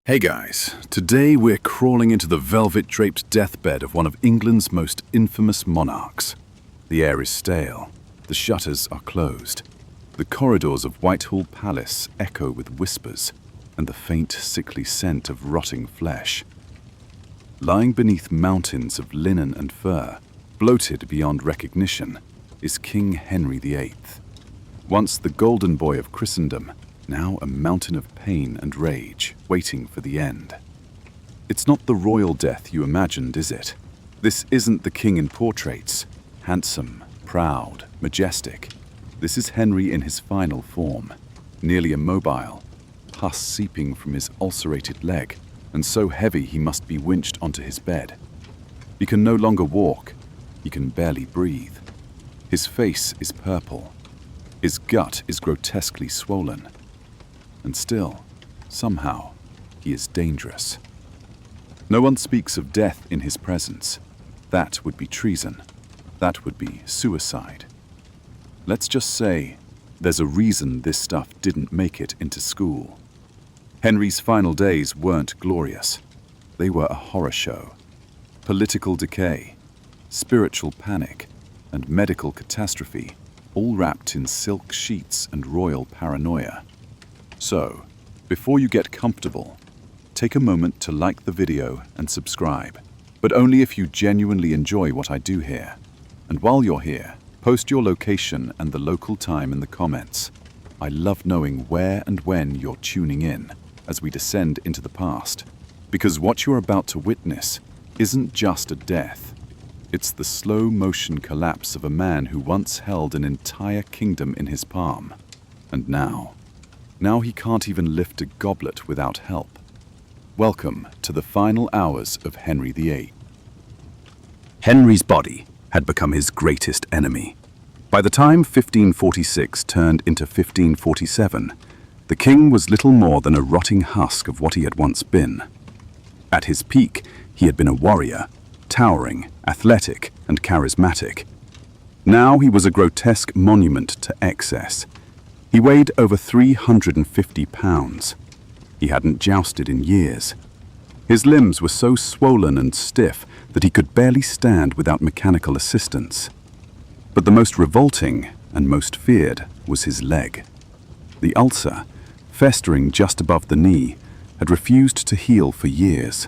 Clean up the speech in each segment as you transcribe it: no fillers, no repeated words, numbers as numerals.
Hey guys, today we're crawling into the velvet-draped deathbed of one of England's most infamous monarchs. The air is stale, the shutters are closed, the corridors of Whitehall Palace echo with whispers and the faint, sickly scent of rotting flesh. Lying beneath mountains of linen and fur, bloated beyond recognition, is King Henry VIII. Once the golden boy of Christendom, now a mountain of pain and rage, waiting for the end. It's not the royal death you imagined, is it? This isn't the king in portraits, handsome, proud, majestic. This is Henry in his final form, nearly immobile, pus seeping from his ulcerated leg, and so heavy he must be winched onto his bed. He can no longer walk, he can barely breathe. His face is purple, his gut is grotesquely swollen. And still, somehow, he is dangerous. No one speaks of death in his presence. That would be treason. That would be suicide. Let's just say there's a reason this stuff didn't make it into school. Henry's final days weren't glorious. They were a horror show. Political decay, spiritual panic, and medical catastrophe, all wrapped in silk sheets and royal paranoia. So, before you get comfortable, take a moment to like the video and subscribe, but only if you genuinely enjoy what I do here. And while you're here, post your location and the local time in the comments. I love knowing where and when you're tuning in as we descend into the past, because what you're about to witness isn't just a death. It's the slow-motion collapse of a man who once held an entire kingdom in his palm. And now he can't even lift a goblet without help. Welcome to the final hours of Henry VIII. Henry's body had become his greatest enemy. By the time 1546 turned into 1547, the king was little more than a rotting husk of what he had once been. At his peak, he had been a warrior, towering, athletic, and charismatic. Now he was a grotesque monument to excess. He weighed over 350 pounds. He hadn't jousted in years. His limbs were so swollen and stiff that he could barely stand without mechanical assistance. But the most revolting and most feared was his leg. The ulcer, festering just above the knee, had refused to heal for years.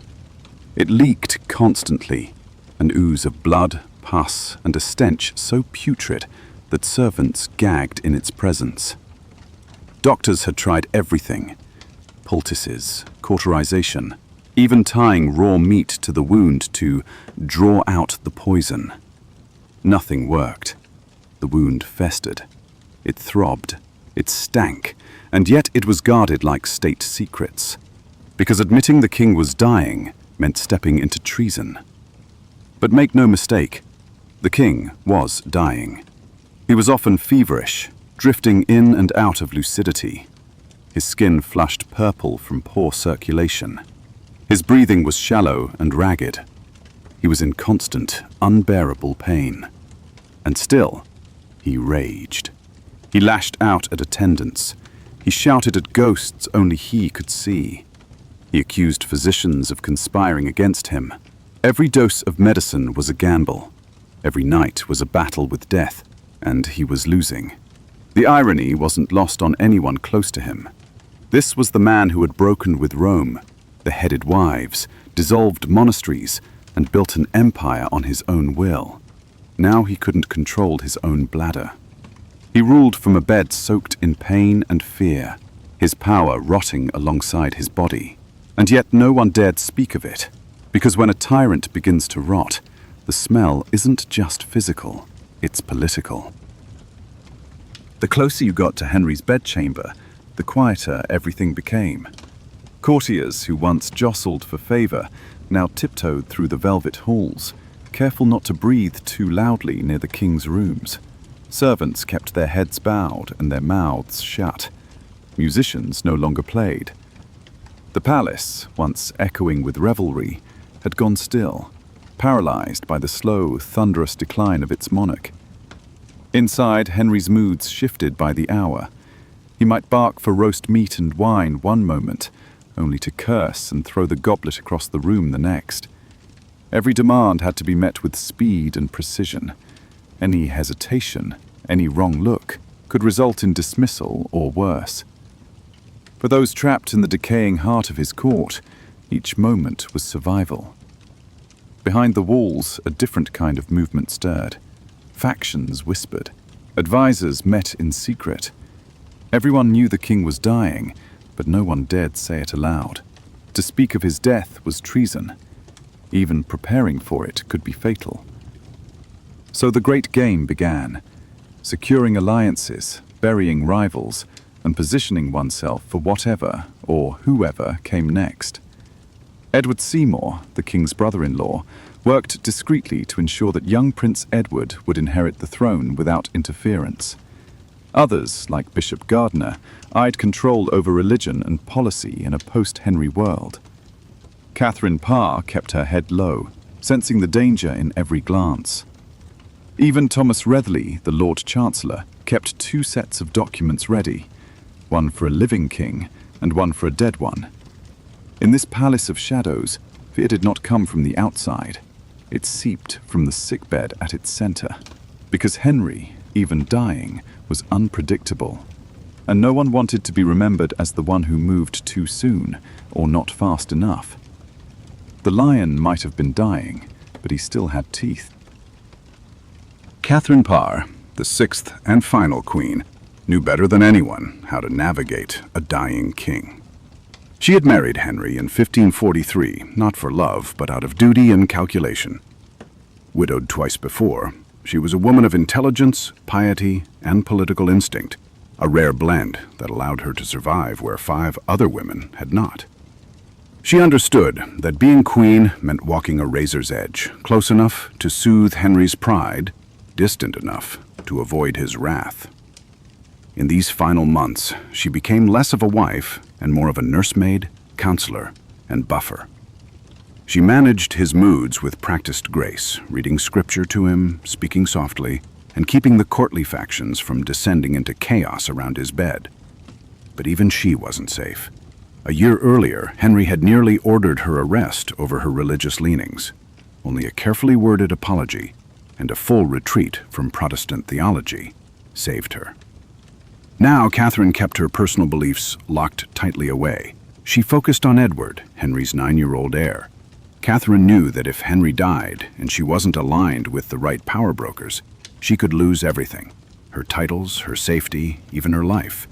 It leaked constantly, an ooze of blood, pus, and a stench so putrid that servants gagged in its presence. Doctors had tried everything: poultices, cauterization, even tying raw meat to the wound to draw out the poison. Nothing worked. The wound festered. It throbbed. It stank. And yet it was guarded like state secrets. Because admitting the king was dying meant stepping into treason. But make no mistake, the king was dying. He was often feverish, drifting in and out of lucidity. His skin flushed purple from poor circulation. His breathing was shallow and ragged. He was in constant, unbearable pain. And still, he raged. He lashed out at attendants. He shouted at ghosts only he could see. He accused physicians of conspiring against him. Every dose of medicine was a gamble. Every night was a battle with death, and he was losing. The irony wasn't lost on anyone close to him. This was the man who had broken with Rome, beheaded wives, dissolved monasteries, and built an empire on his own will. Now he couldn't control his own bladder. He ruled from a bed soaked in pain and fear, his power rotting alongside his body. And yet no one dared speak of it, because when a tyrant begins to rot, the smell isn't just physical, it's political. The closer you got to Henry's bedchamber, the quieter everything became. Courtiers who once jostled for favor now tiptoed through the velvet halls, careful not to breathe too loudly near the king's rooms. Servants kept their heads bowed and their mouths shut. Musicians no longer played. The palace, once echoing with revelry, had gone still, paralyzed by the slow, thunderous decline of its monarch. Inside, Henry's moods shifted by the hour. He might bark for roast meat and wine one moment, only to curse and throw the goblet across the room the next. Every demand had to be met with speed and precision. Any hesitation, any wrong look, could result in dismissal or worse. For those trapped in the decaying heart of his court, each moment was survival. Behind the walls, a different kind of movement stirred. Factions whispered. Advisors met in secret. Everyone knew the king was dying, but no one dared say it aloud. To speak of his death was treason. Even preparing for it could be fatal. So the great game began, securing alliances, burying rivals, and positioning oneself for whatever or whoever came next. Edward Seymour, the king's brother-in-law, worked discreetly to ensure that young Prince Edward would inherit the throne without interference. Others, like Bishop Gardiner, eyed control over religion and policy in a post-Henry world. Catherine Parr kept her head low, sensing the danger in every glance. Even Thomas Wriothesley, the Lord Chancellor, kept 2 sets of documents ready, one for a living king and one for a dead one. In this palace of shadows, fear did not come from the outside. It seeped from the sickbed at its center, because Henry, even dying, was unpredictable, and no one wanted to be remembered as the one who moved too soon or not fast enough. The lion might have been dying, but he still had teeth. Catherine Parr, the 6th and final queen, knew better than anyone how to navigate a dying king. She had married Henry in 1543, not for love, but out of duty and calculation. Widowed twice before, she was a woman of intelligence, piety, and political instinct, a rare blend that allowed her to survive where 5 other women had not. She understood that being queen meant walking a razor's edge, close enough to soothe Henry's pride, distant enough to avoid his wrath. In these final months, she became less of a wife and more of a nursemaid, counselor, and buffer. She managed his moods with practiced grace, reading scripture to him, speaking softly, and keeping the courtly factions from descending into chaos around his bed. But even she wasn't safe. A year earlier, Henry had nearly ordered her arrest over her religious leanings. Only a carefully worded apology and a full retreat from Protestant theology saved her. Now, Catherine kept her personal beliefs locked tightly away. She focused on Edward, Henry's 9-year-old heir. Catherine knew that if Henry died and she wasn't aligned with the right power brokers, she could lose everything: her titles, her safety, even her life.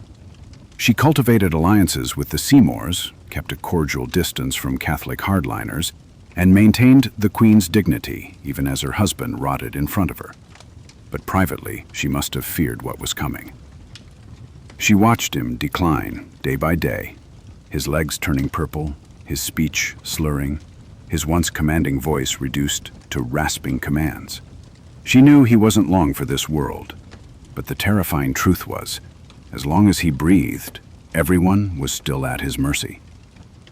She cultivated alliances with the Seymours, kept a cordial distance from Catholic hardliners, and maintained the Queen's dignity even as her husband rotted in front of her. But privately, she must have feared what was coming. She watched him decline day by day, his legs turning purple, his speech slurring, his once commanding voice reduced to rasping commands. She knew he wasn't long for this world, but the terrifying truth was, as long as he breathed, everyone was still at his mercy.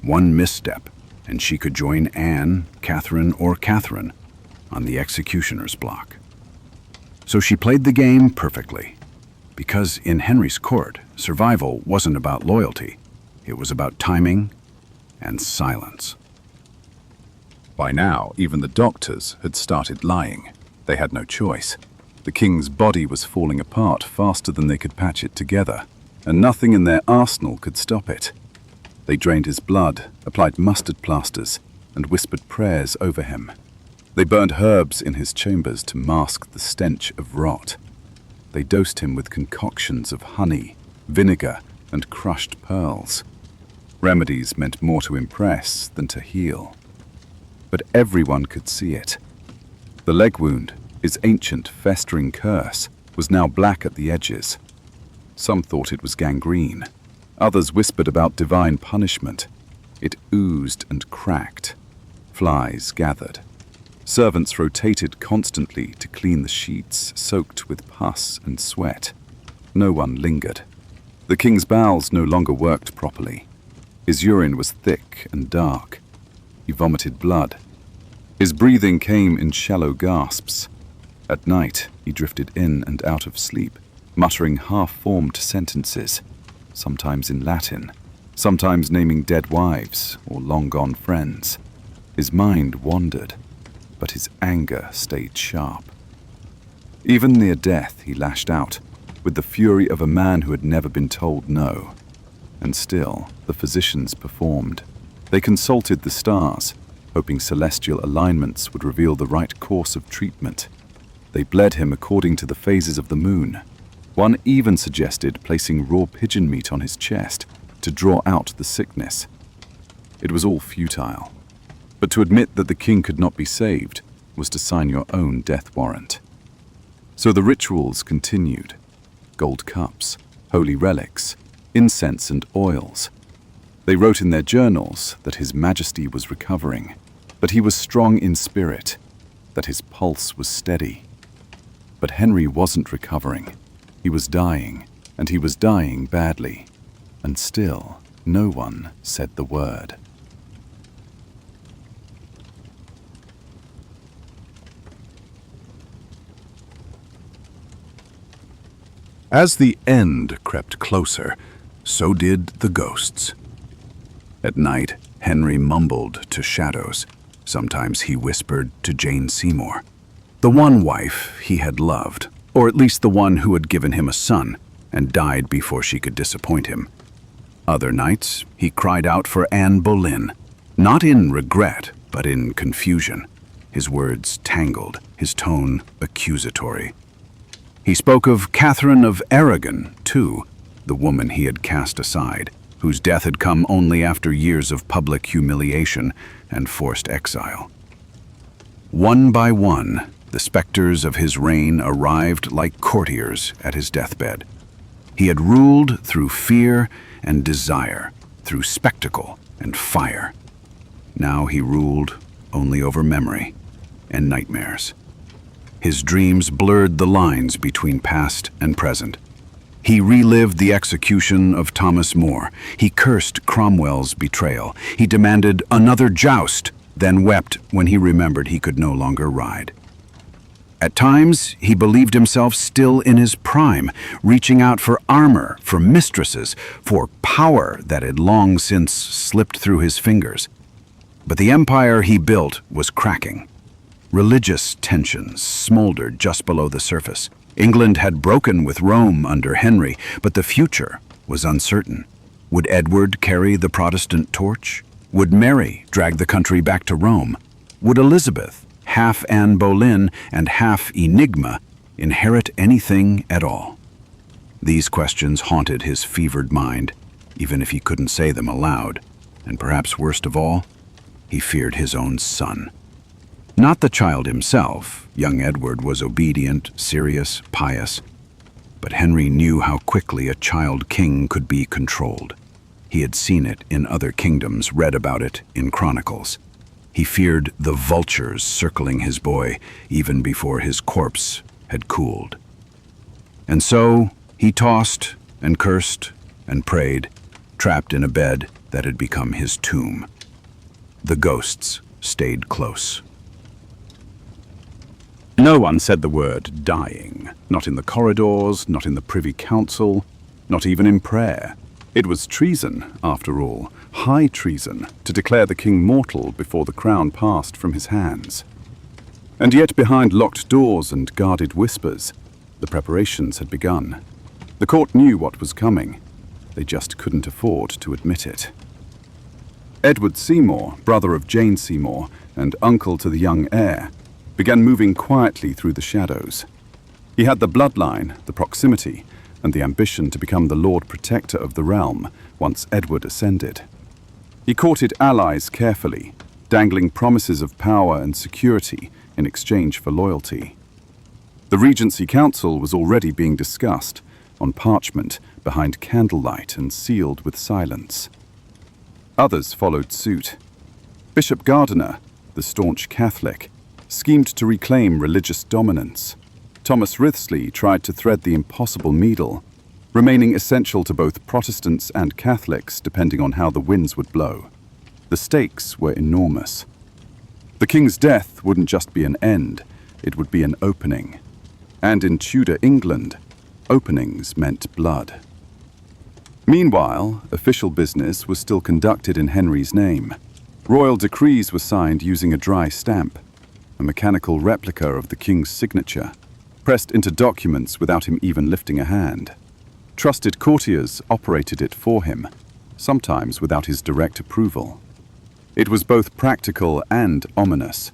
One misstep, and she could join Anne, Catherine, or Catherine on the executioner's block. So she played the game perfectly. Because in Henry's court, survival wasn't about loyalty. It was about timing and silence. By now, even the doctors had started lying. They had no choice. The king's body was falling apart faster than they could patch it together, and nothing in their arsenal could stop it. They drained his blood, applied mustard plasters, and whispered prayers over him. They burned herbs in his chambers to mask the stench of rot. They dosed him with concoctions of honey, vinegar, and crushed pearls. Remedies meant more to impress than to heal. But everyone could see it. The leg wound, his ancient, festering curse, was now black at the edges. Some thought it was gangrene. Others whispered about divine punishment. It oozed and cracked. Flies gathered. Servants rotated constantly to clean the sheets soaked with pus and sweat. No one lingered. The king's bowels no longer worked properly. His urine was thick and dark. He vomited blood. His breathing came in shallow gasps. At night, he drifted in and out of sleep, muttering half-formed sentences, sometimes in Latin, sometimes naming dead wives or long-gone friends. His mind wandered, but his anger stayed sharp. Even near death, he lashed out, with the fury of a man who had never been told no. And still, the physicians performed. They consulted the stars, hoping celestial alignments would reveal the right course of treatment. They bled him according to the phases of the moon. One even suggested placing raw pigeon meat on his chest to draw out the sickness. It was all futile. But to admit that the king could not be saved was to sign your own death warrant. So the rituals continued. Gold cups, holy relics, incense and oils. They wrote in their journals that His Majesty was recovering, that he was strong in spirit, that his pulse was steady. But Henry wasn't recovering. He was dying, and he was dying badly. And still, no one said the word. As the end crept closer, so did the ghosts. At night, Henry mumbled to shadows. Sometimes he whispered to Jane Seymour, the one wife he had loved, or at least the one who had given him a son and died before she could disappoint him. Other nights, he cried out for Anne Boleyn, not in regret, but in confusion. His words tangled, his tone accusatory. He spoke of Catherine of Aragon, too, the woman he had cast aside, whose death had come only after years of public humiliation and forced exile. One by one, the specters of his reign arrived like courtiers at his deathbed. He had ruled through fear and desire, through spectacle and fire. Now he ruled only over memory and nightmares. His dreams blurred the lines between past and present. He relived the execution of Thomas More. He cursed Cromwell's betrayal. He demanded another joust, then wept when he remembered he could no longer ride. At times, he believed himself still in his prime, reaching out for armor, for mistresses, for power that had long since slipped through his fingers. But the empire he built was cracking. Religious tensions smoldered just below the surface. England had broken with Rome under Henry, but the future was uncertain. Would Edward carry the Protestant torch? Would Mary drag the country back to Rome? Would Elizabeth, half Anne Boleyn and half Enigma, inherit anything at all? These questions haunted his fevered mind, even if he couldn't say them aloud. And perhaps worst of all, he feared his own son. Not the child himself. Young Edward was obedient, serious, pious. But Henry knew how quickly a child king could be controlled. He had seen it in other kingdoms, read about it in chronicles. He feared the vultures circling his boy even before his corpse had cooled. And so he tossed and cursed and prayed, trapped in a bed that had become his tomb. The ghosts stayed close. No one said the word dying, not in the corridors, not in the Privy Council, not even in prayer. It was treason, after all, high treason, to declare the king mortal before the crown passed from his hands. And yet behind locked doors and guarded whispers, the preparations had begun. The court knew what was coming. They just couldn't afford to admit it. Edward Seymour, brother of Jane Seymour and uncle to the young heir, began moving quietly through the shadows. He had the bloodline, the proximity, and the ambition to become the Lord Protector of the realm once Edward ascended. He courted allies carefully, dangling promises of power and security in exchange for loyalty. The Regency Council was already being discussed, on parchment, behind candlelight and sealed with silence. Others followed suit. Bishop Gardiner, the staunch Catholic, schemed to reclaim religious dominance. Thomas Wriothesley tried to thread the impossible needle, remaining essential to both Protestants and Catholics depending on how the winds would blow. The stakes were enormous. The king's death wouldn't just be an end, it would be an opening. And in Tudor England, openings meant blood. Meanwhile, official business was still conducted in Henry's name. Royal decrees were signed using a dry stamp, a mechanical replica of the king's signature, pressed into documents without him even lifting a hand. Trusted courtiers operated it for him, sometimes without his direct approval. It was both practical and ominous.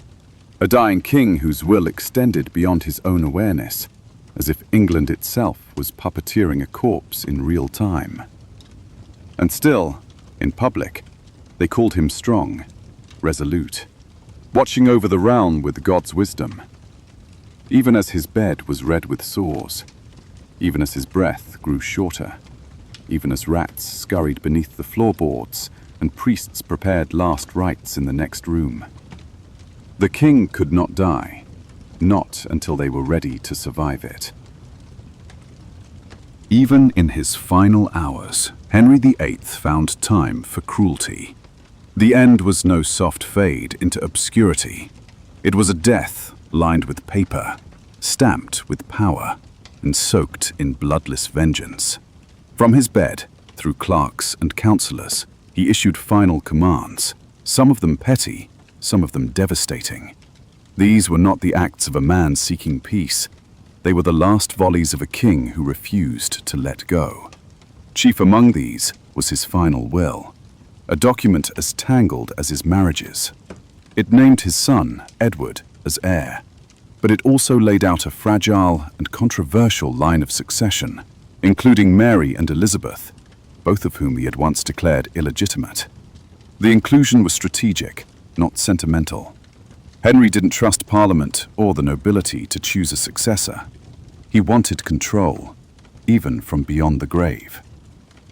A dying king whose will extended beyond his own awareness, as if England itself was puppeteering a corpse in real time. And still, in public, they called him strong, resolute, watching over the realm with God's wisdom. Even as his bed was red with sores, even as his breath grew shorter, even as rats scurried beneath the floorboards and priests prepared last rites in the next room. The king could not die, not until they were ready to survive it. Even in his final hours, Henry VIII found time for cruelty. The end was no soft fade into obscurity. It was a death lined with paper, stamped with power, and soaked in bloodless vengeance. From his bed, through clerks and councillors, he issued final commands, some of them petty, some of them devastating. These were not the acts of a man seeking peace. They were the last volleys of a king who refused to let go. Chief among these was his final will, a document as tangled as his marriages. It named his son, Edward, as heir, but it also laid out a fragile and controversial line of succession, including Mary and Elizabeth, both of whom he had once declared illegitimate. The inclusion was strategic, not sentimental. Henry didn't trust Parliament or the nobility to choose a successor. He wanted control, even from beyond the grave.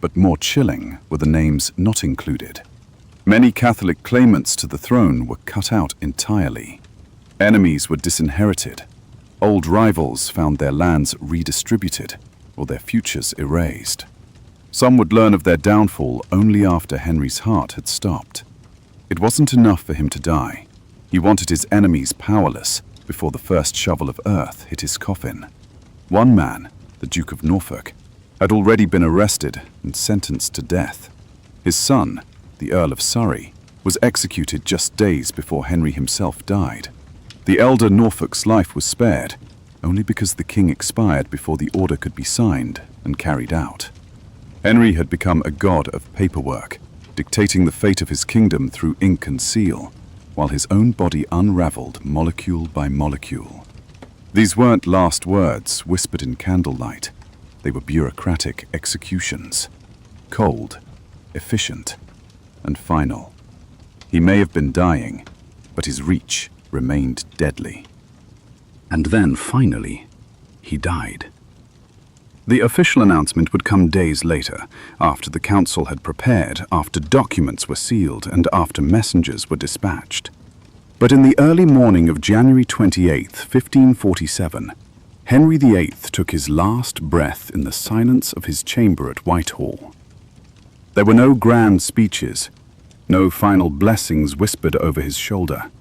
But more chilling were the names not included. Many Catholic claimants to the throne were cut out entirely. Enemies were disinherited. Old rivals found their lands redistributed or their futures erased. Some would learn of their downfall only after Henry's heart had stopped. It wasn't enough for him to die. He wanted his enemies powerless before the first shovel of earth hit his coffin. One man, the Duke of Norfolk, had already been arrested and sentenced to death. His son, the Earl of Surrey, was executed just days before Henry himself died. The elder Norfolk's life was spared, only because the king expired before the order could be signed and carried out. Henry had become a god of paperwork, dictating the fate of his kingdom through ink and seal, while his own body unraveled molecule by molecule. These weren't last words whispered in candlelight. They were bureaucratic executions, cold, efficient, and final. He may have been dying, but his reach remained deadly. And then, finally, he died. The official announcement would come days later, after the council had prepared, after documents were sealed, and after messengers were dispatched. But in the early morning of January 28, 1547, Henry VIII took his last breath in the silence of his chamber at Whitehall. There were no grand speeches, no final blessings whispered over his shoulder,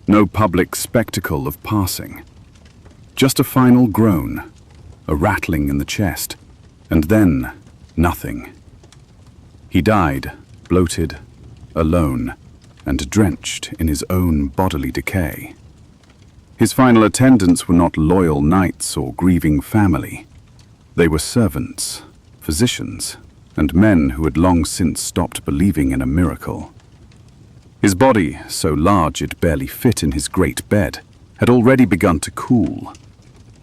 no public spectacle of passing. Just a final groan, a rattling in the chest, and then nothing. He died, bloated, alone, and drenched in his own bodily decay. His final attendants were not loyal knights or grieving family. They were servants, physicians, and men who had long since stopped believing in a miracle. His body, so large it barely fit in his great bed, had already begun to cool.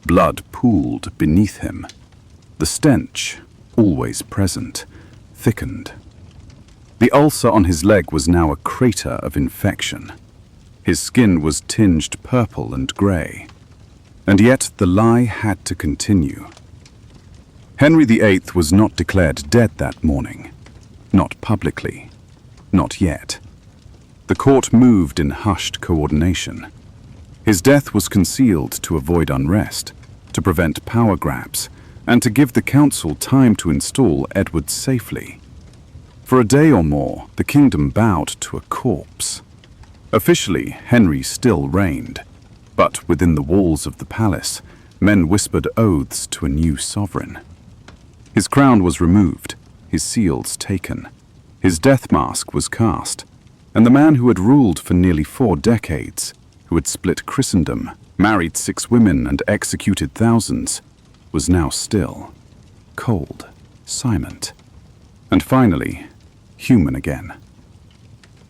Blood pooled beneath him. The stench, always present, thickened. The ulcer on his leg was now a crater of infection. His skin was tinged purple and grey. And yet the lie had to continue. Henry VIII was not declared dead that morning. Not publicly. Not yet. The court moved in hushed coordination. His death was concealed to avoid unrest, to prevent power grabs, and to give the council time to install Edward safely. For a day or more, the kingdom bowed to a corpse. Officially, Henry still reigned, but within the walls of the palace, men whispered oaths to a new sovereign. His crown was removed, his seals taken. His death mask was cast, and the man who had ruled for nearly 4 decades, who had split Christendom, married 6 women and executed thousands, was now still, cold, silent, and finally, human again.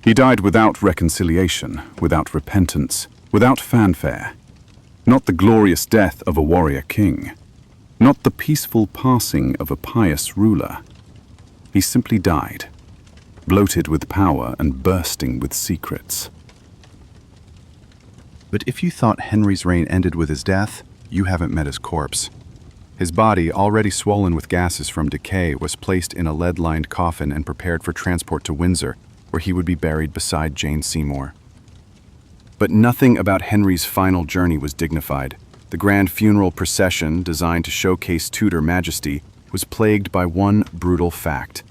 He died without reconciliation, without repentance, without fanfare. Not the glorious death of a warrior king, not the peaceful passing of a pious ruler. He simply died, bloated with power and bursting with secrets. But if you thought Henry's reign ended with his death, you haven't met his corpse. His body, already swollen with gases from decay, was placed in a lead-lined coffin and prepared for transport to Windsor, where he would be buried beside Jane Seymour. But nothing about Henry's final journey was dignified. The grand funeral procession, designed to showcase Tudor majesty, was plagued by one brutal fact.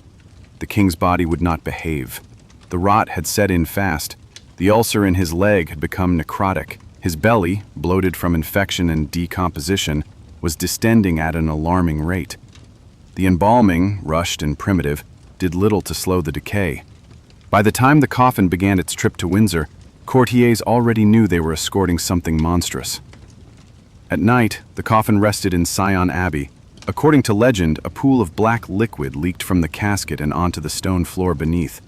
The king's body would not behave. The rot had set in fast. The ulcer in his leg had become necrotic. His belly, bloated from infection and decomposition, was distending at an alarming rate. The embalming, rushed and primitive, did little to slow the decay. By the time the coffin began its trip to Windsor, courtiers already knew they were escorting something monstrous. At night, the coffin rested in Sion Abbey. According to legend, a pool of black liquid leaked from the casket and onto the stone floor beneath.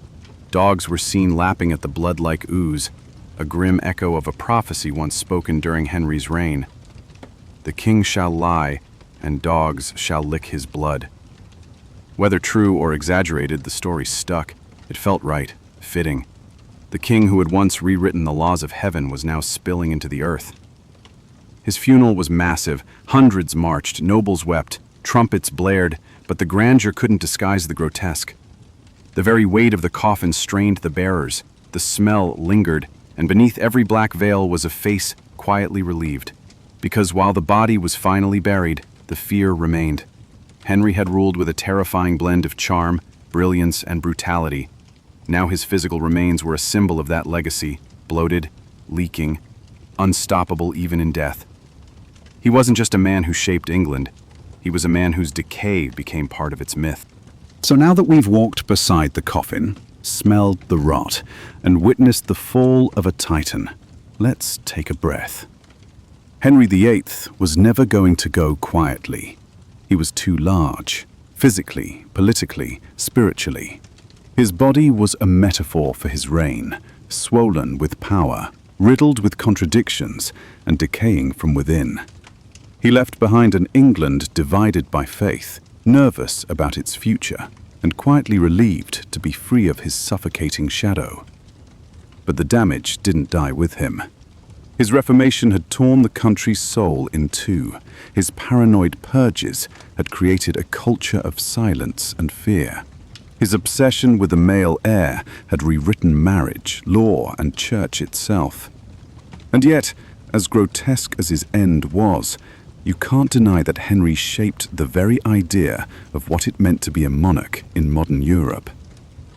Dogs were seen lapping at the blood-like ooze, a grim echo of a prophecy once spoken during Henry's reign. The king shall lie, and dogs shall lick his blood. Whether true or exaggerated, the story stuck. It felt right, fitting. The king who had once rewritten the laws of heaven was now spilling into the earth. His funeral was massive. Hundreds marched, nobles wept, trumpets blared, but the grandeur couldn't disguise the grotesque. The very weight of the coffin strained the bearers. The smell lingered, and beneath every black veil was a face quietly relieved. Because while the body was finally buried, the fear remained. Henry had ruled with a terrifying blend of charm, brilliance, and brutality. Now his physical remains were a symbol of that legacy, bloated, leaking, unstoppable even in death. He wasn't just a man who shaped England. He was a man whose decay became part of its myth. So now that we've walked beside the coffin, smelled the rot, and witnessed the fall of a titan, let's take a breath. Henry VIII was never going to go quietly. He was too large, physically, politically, spiritually. His body was a metaphor for his reign, swollen with power, riddled with contradictions, and decaying from within. He left behind an England divided by faith, nervous about its future, and quietly relieved to be free of his suffocating shadow. But the damage didn't die with him. His reformation had torn the country's soul in two. His paranoid purges had created a culture of silence and fear. His obsession with a male heir had rewritten marriage, law, and church itself. And yet, as grotesque as his end was, you can't deny that Henry shaped the very idea of what it meant to be a monarch in modern Europe.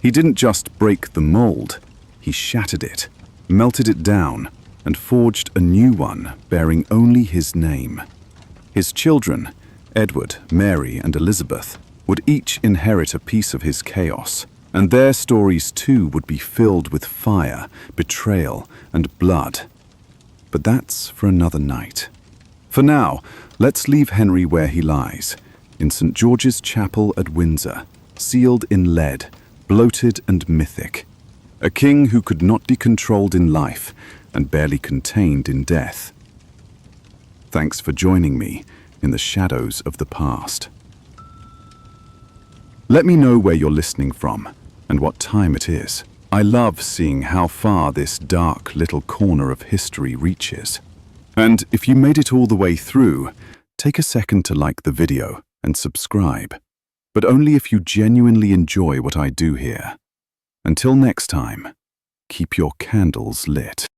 He didn't just break the mold, he shattered it, melted it down, and forged a new one bearing only his name. His children, Edward, Mary, and Elizabeth, would each inherit a piece of his chaos, and their stories too would be filled with fire, betrayal, and blood. But that's for another night. For now, let's leave Henry where he lies, in St. George's Chapel at Windsor, sealed in lead, bloated and mythic. A king who could not be controlled in life and barely contained in death. Thanks for joining me in the shadows of the past. Let me know where you're listening from and what time it is. I love seeing how far this dark little corner of history reaches. And if you made it all the way through, take a second to like the video and subscribe. But only if you genuinely enjoy what I do here. Until next time, keep your candles lit.